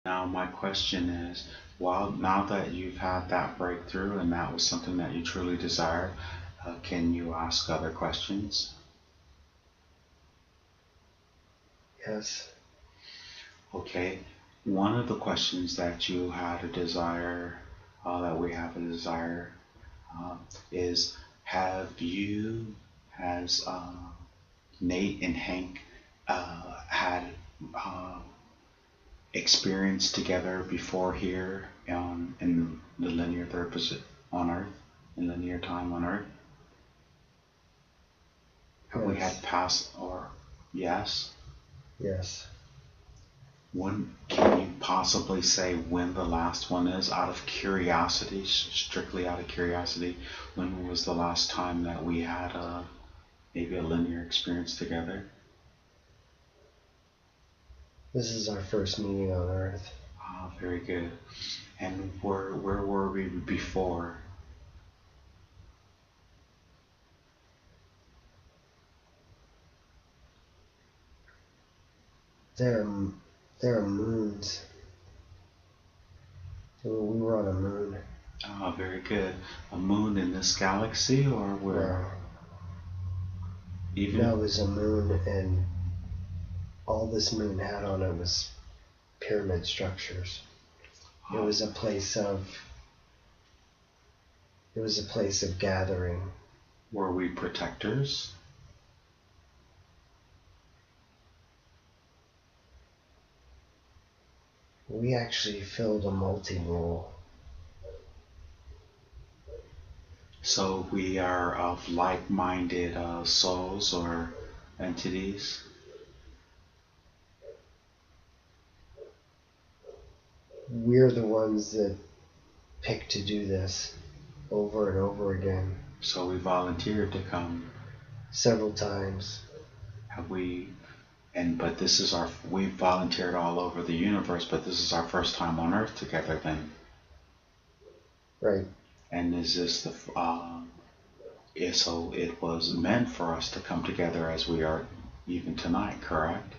Now my question is, well, now that you've had that breakthrough and that was something that you truly desire, can you ask other questions? Yes. Okay. One of the questions that you had a desire, that we have a desire, is has Nate and Hank had experience together before here in the linear third position on Earth, in linear time on Earth? Have we had Yes. past or yes? Yes. When can you possibly say when the last one is? Out of curiosity, strictly out of curiosity, when was the last time that we had maybe a linear experience together? This is our first meeting on Earth. Ah, very good. And where were we before? There are moons. We were on a moon. Ah, very good. A moon in this galaxy, or where? Even No, it was a moon, and all this moon had on it was pyramid structures. It was a place of gathering. were we protectors? We actually filled a multi-role. So we are of like-minded souls or entities? We're the ones that pick to do this over and over again. So we volunteered to come. Several times. Have we? But this is we volunteered all over the universe, but this is our first time on Earth together then. Right. And is this so it was meant for us to come together as we are even tonight, correct?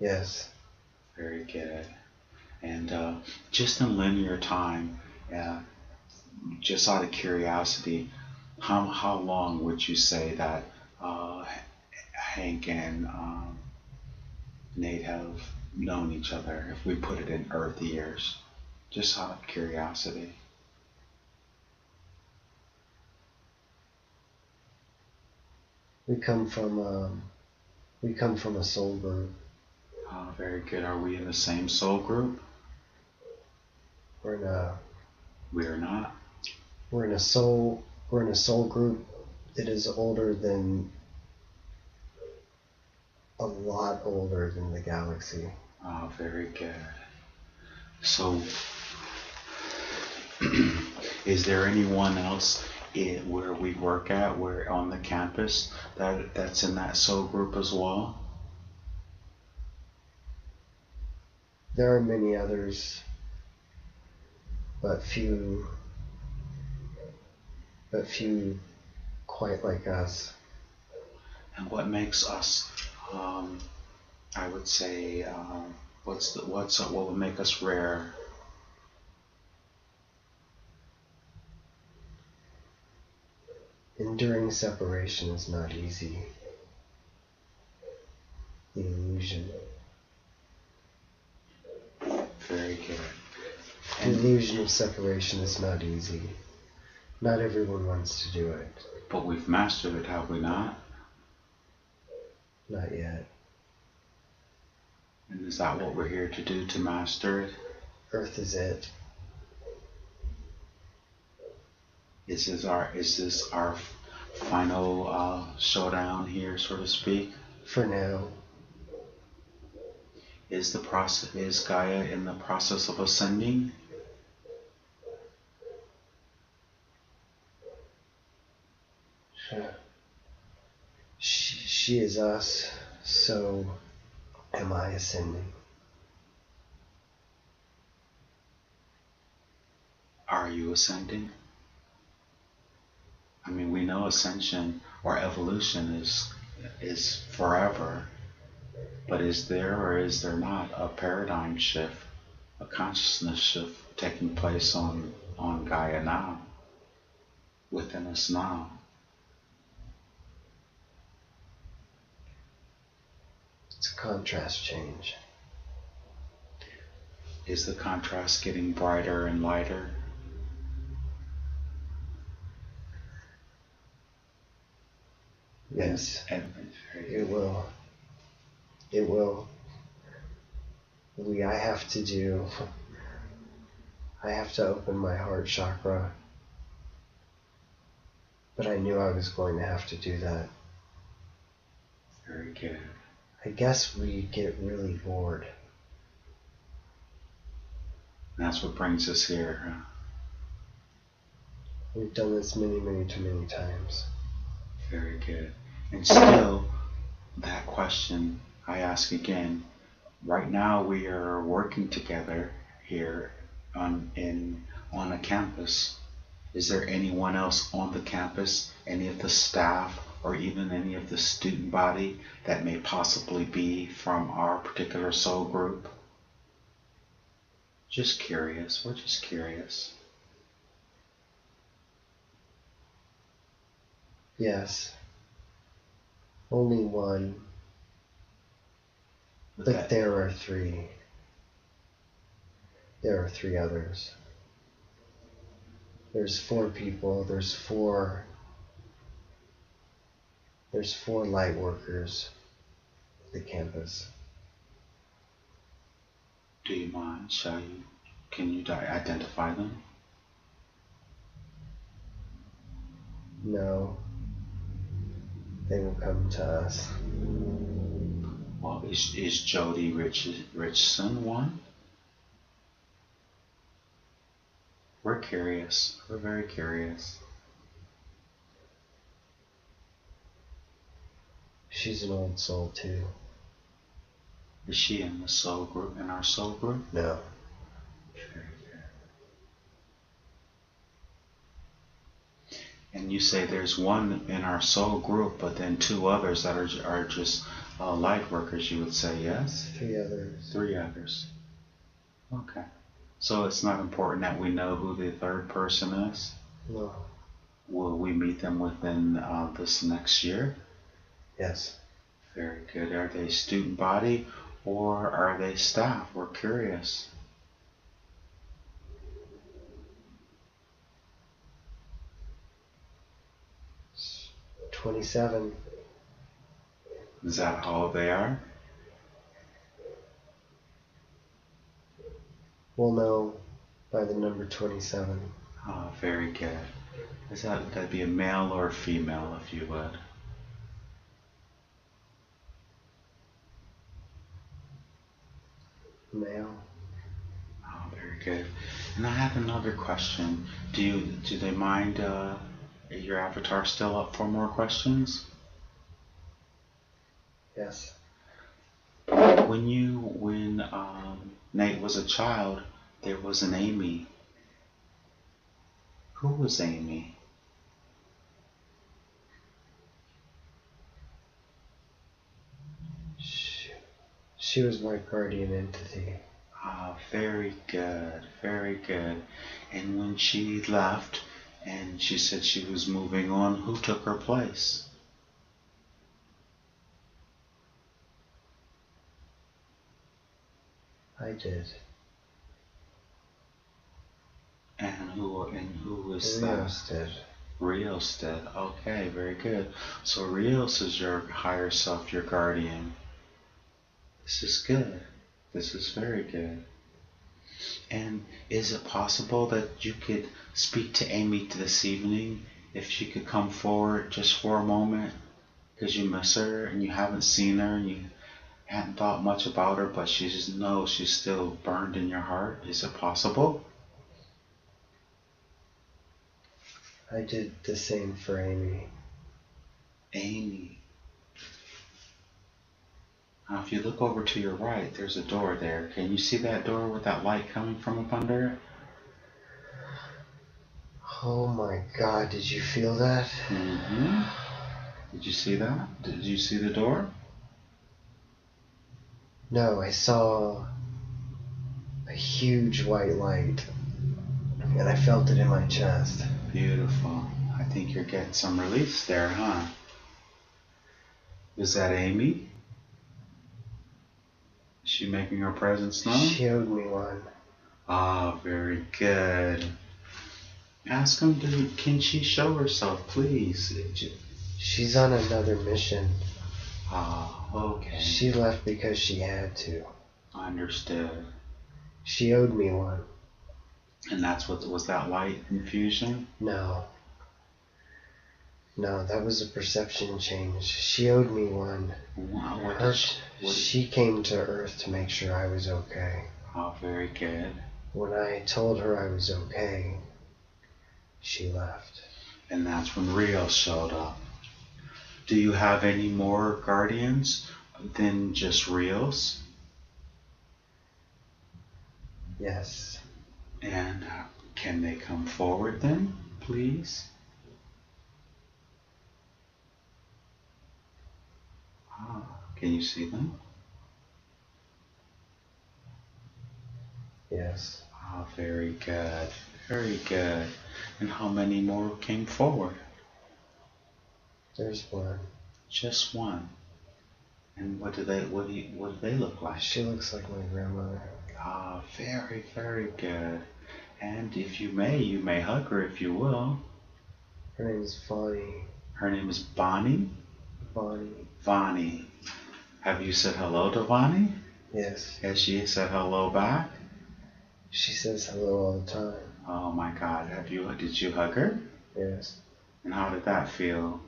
Yes. Very good. And just in linear time, just out of curiosity, how long would you say that Hank and Nate have known each other, if we put it in Earth years? Just out of curiosity. We come from a soul group. Very good. Are we in the same soul group? We're in a We are not. We're in a soul group that is a lot older than the galaxy. Oh, very good. So, is there anyone else where we work at, where on the campus, that's in that soul group as well? There are many others, but few quite like us. And what makes us, I would say, what would make us rare? Enduring separation is not easy. The illusion. Very good. The illusion of separation is not easy. Not everyone wants to do it. But we've mastered it, have we not? Not yet. And is that what we're here to do, to master it? Earth is it. Is this our final showdown here, so to speak? For now. Is Gaia in the process of ascending? She is us, so am I ascending. Are you ascending? I mean, we know ascension or evolution is forever, but is there or is there not a paradigm shift a consciousness shift taking place on Gaia now, within us now. It's a contrast change. Is the contrast getting brighter and lighter? Yes, And it will. It will. I have to open my heart chakra. But I knew I was going to have to do that. Very good. I guess we get really bored. And that's what brings us here, huh? We've done this many, many, too many times. Very good. And still, that question I ask again. Right now we are working together here on a campus. Is there anyone else on the campus, any of the staff, or even any of the student body that may possibly be from our particular soul group? Just curious. We're just curious. Yes. Only one. But there are three. There are three others. There's four people. There's four light workers at the campus. Do you mind? Can you identify them? No. They will come to us. Well, is Jody Richson one? We're curious. We're very curious. She's an old soul too. Is she in the soul group, in our soul group? No. Very good. And you say there's one in our soul group, but then two others that are just light workers, you would say, yes? Three others. Three others. Okay. So it's not important that we know who the third person is? No. Will we meet them within this next year? Yes. Very good. Are they student body or are they staff? We're curious. It's 27. Is that all they are? We'll know by the number 27. Oh, very good. Would that be a male or a female, if you would? Male. Oh, very good. And I have another question. Do they mind your avatar still up for more questions? Yes. When Nate was a child, there was an Amy. Who was Amy? She was my guardian entity. Ah, very good, very good. And when she left and she said she was moving on, who took her place? I did. And who was Rios that? did. Rios did. Okay, very good. So Rios is your higher self, your guardian. This is good. This is very good. And is it possible that you could speak to Amy this evening if she could come forward just for a moment? Because you miss her and you haven't seen her and you hadn't thought much about her, but she just knows she's still burned in your heart. Is it possible? I did the same for Amy. Amy. Now if you look over to your right, there's a door there. Can you see that door with that light coming from up under it? Oh my God, did you feel that? Mm-hmm. Did you see that? Did you see the door? No, I saw a huge white light, and I felt it in my chest. Beautiful. I think you're getting some release there, huh? Is that Amy? Is she making her presence known? She owed me one. Ah, very good. Ask him, can she show herself, please? She's on another mission. Ah, okay. She left because she had to. Understood. She owed me one. And that's what was that light infusion? No. No, that was a perception change. She owed me one. Wow, she came to Earth to make sure I was okay. Oh, very good. When I told her I was okay, she left. And that's when Rio showed up. Do you have any more guardians than just Rios? Yes. And can they come forward then, please? Ah, can you see them? Yes. Ah, very good. Very good. And how many more came forward? There's one. Just one. And what do they look like? She looks like my grandmother. Ah, very, very good. And if you may hug her if you will. Her name is Vonnie. Her name is Bonnie? Vonnie. Vonnie. Have you said hello to Vonnie? Yes. Has she said hello back? She says hello all the time. Oh my God, did you hug her? Yes. And how did that feel?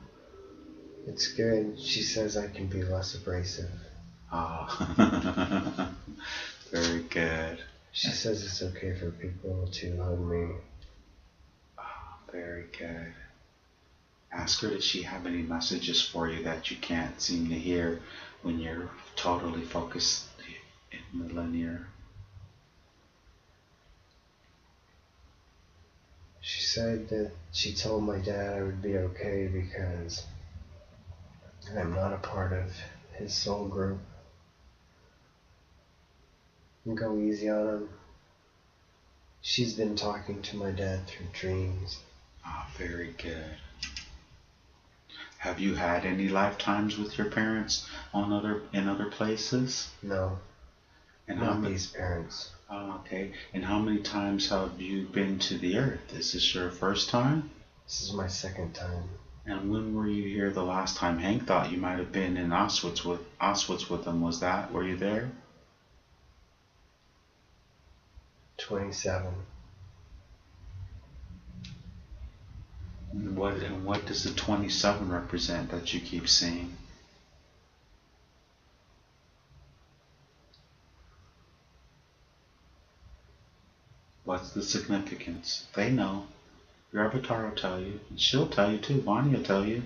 It's good. She says I can be less abrasive. Ah, very good. She says it's okay for people to hug me. Ah, very good. Ask her, does she have any messages for you that you can't seem to hear when you're totally focused in the linear? She said that she told my dad I would be okay because I'm not a part of his soul group. And go easy on him. She's been talking to my dad through dreams. Ah, very good. Have you had any lifetimes with your parents in other places? No. And not these parents. Oh, okay. And how many times have you been to the Earth? Is this your first time? This is my second time. And when were you here the last time? Hank thought you might have been in Auschwitz with them. Were you there? 27. And what does the 27 represent that you keep seeing? What's the significance? They know. Your avatar will tell you. And she'll tell you too. Bonnie will tell you.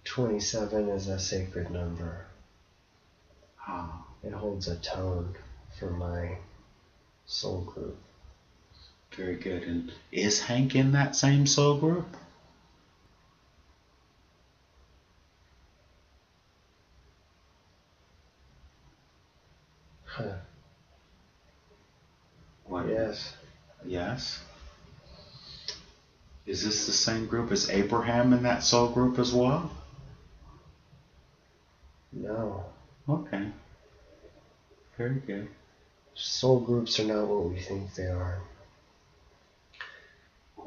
27 is a sacred number. Ah. It holds a tone for my soul group. Very good. And is Hank in that same soul group? Huh. What? Yes. Yes. Is this the same group as Abraham in that soul group as well? No. Okay. Very good. Soul groups are not what we think they are.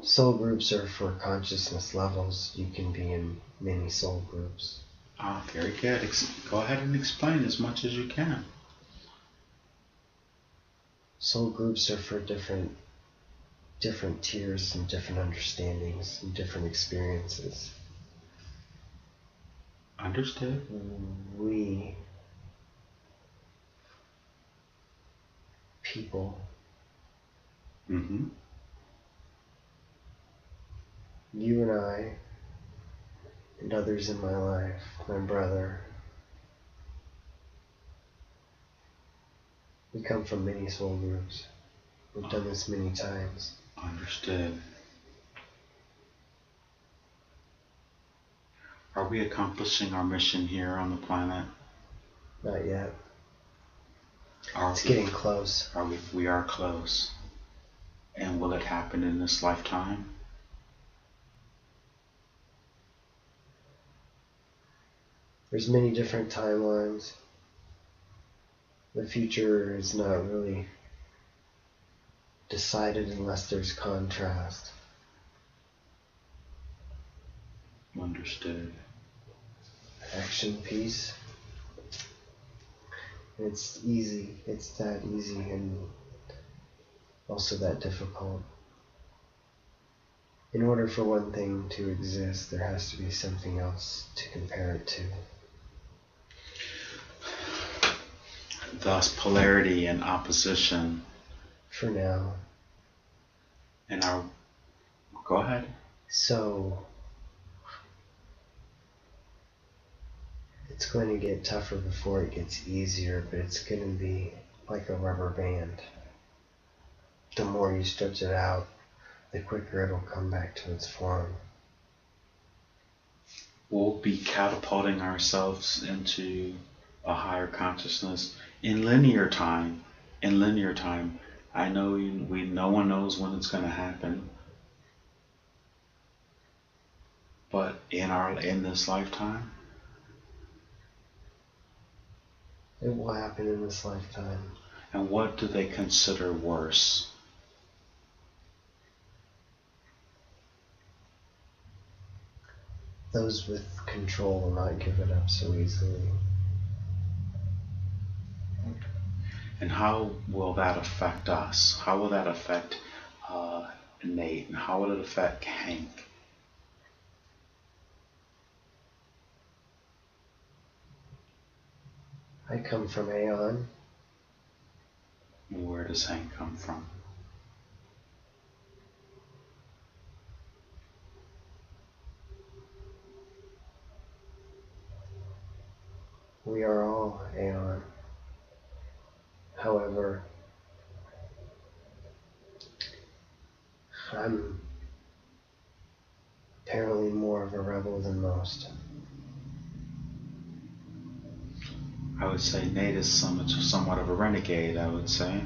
Soul groups are for consciousness levels. You can be in many soul groups. Ah, very good. Go ahead and explain as much as you can. Soul groups are for different tiers and different understandings and different experiences. Understood. We people, Mm-hmm. you and I and others in my life, my brother, we come from many soul groups. We've done this many times. Understood. Are we accomplishing our mission here on the planet? Not yet. It's getting close. We are close. And will it happen in this lifetime? There's many different timelines. The future is not really decided unless there's contrast. Understood. Action piece. It's easy. It's that easy and also that difficult. In order for one thing to exist, there has to be something else to compare it to. Thus, polarity and opposition. For now. And go ahead. So, it's going to get tougher before it gets easier, but it's going to be like a rubber band. The more you stretch it out, the quicker it'll come back to its form. We'll be catapulting ourselves into a higher consciousness in linear time. In linear time, I know no one knows when it's going to happen, but in this lifetime, it will happen in this lifetime. And what do they consider worse? Those with control will not give it up so easily. And how will that affect us? How will that affect Nate? And how will it affect Hank? I come from Aeon. Where does Hank come from? We are all Aeon. However, I'm apparently more of a rebel than most. I would say Nate is somewhat of a renegade, I would say.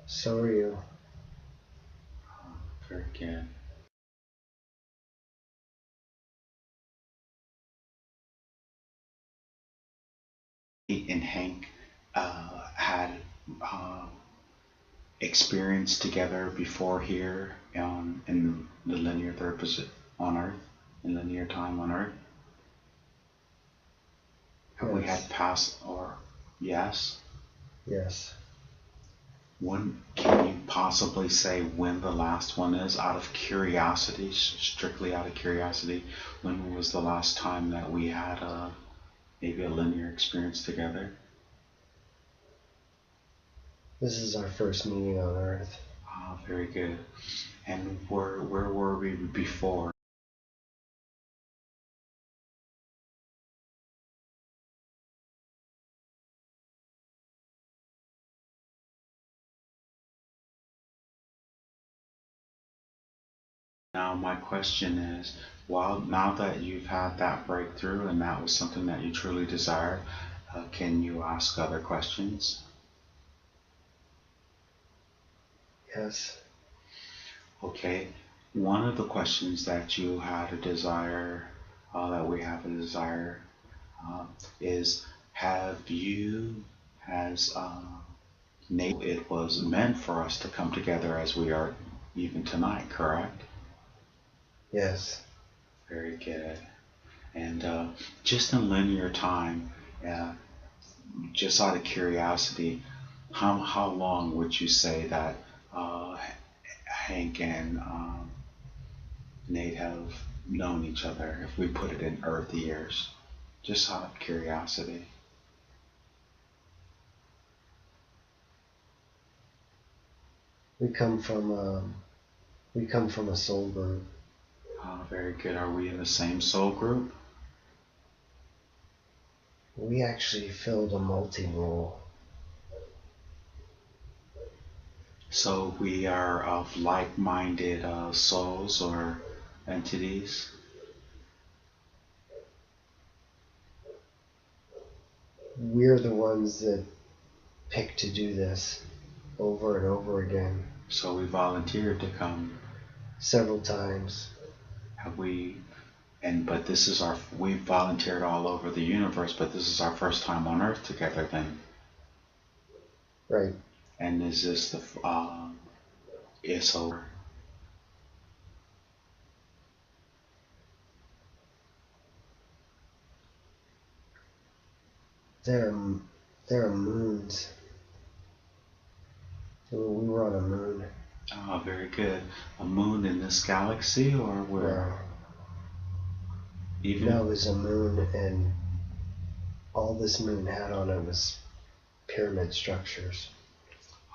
So are you. Very good. And Hank had experience together before here in the linear third position on Earth, in linear time on Earth. Have we had past or yes? Yes. When can you possibly say when the last one is, out of curiosity, strictly out of curiosity? When was the last time that we had maybe a linear experience together? This is our first meeting on Earth. Ah, very good. And where were we before? Now my question is, now that you've had that breakthrough and that was something that you truly desired, can you ask other questions? Yes. Okay. One of the questions that you had a desire, that we have a desire, is has Nate, it was meant for us to come together as we are even tonight, correct? Yes. Very good. And just in linear time, just out of curiosity, how long would you say that Hank and Nate have known each other, if we put it in Earth years? Just out of curiosity. We come from a soul group. Very good. Are we in the same soul group? We actually filled a multi-role. So we are of like-minded souls or entities? we're the ones that pick to do this over and over again. So we volunteered to come. Several times. Have we? But this is we volunteered all over the universe, but this is our first time on Earth together then. Right. And is this so there are moons. We were on a moon. Oh, very good. A moon in this galaxy, or where? Wow. Even No, it was a moon, and all this moon had on it was pyramid structures.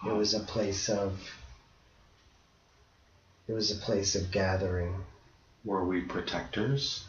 It was a place of gathering. were we protectors?